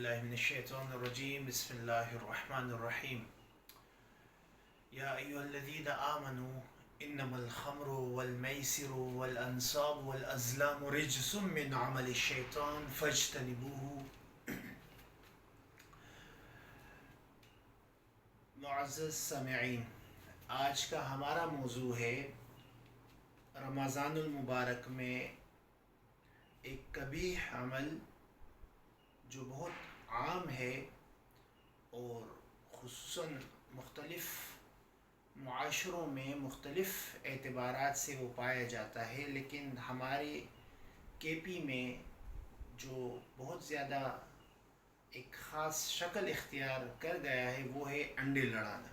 औज़ुबिल्लाहिमिनश्शैतानिर्रजीम बिस्मिल्लाहिर्रहमानिर्रहीम। या अय्युहल्लज़ीना आमनू इन्नमल ख़म्रु वल मैसिरु वल अंसाबु वल अज़लामु रिज्सुम मिन अमलिश शैतान फज्तनिबूहु। मुअज़्ज़ज़ सामिईन, आज का हमारा मौजू है रमज़ानुल मुबारक में एक कबीह अमल जो बहुत आम है और ख़ुसूसन मुख्तलिफ़ मुआशरों में मुख्तलिफ़ एतबारात से वो पाया जाता है, लेकिन हमारे केपी में जो बहुत ज़्यादा एक ख़ास शक्ल इख्तियार कर गया है वो है अंडे लड़ाना।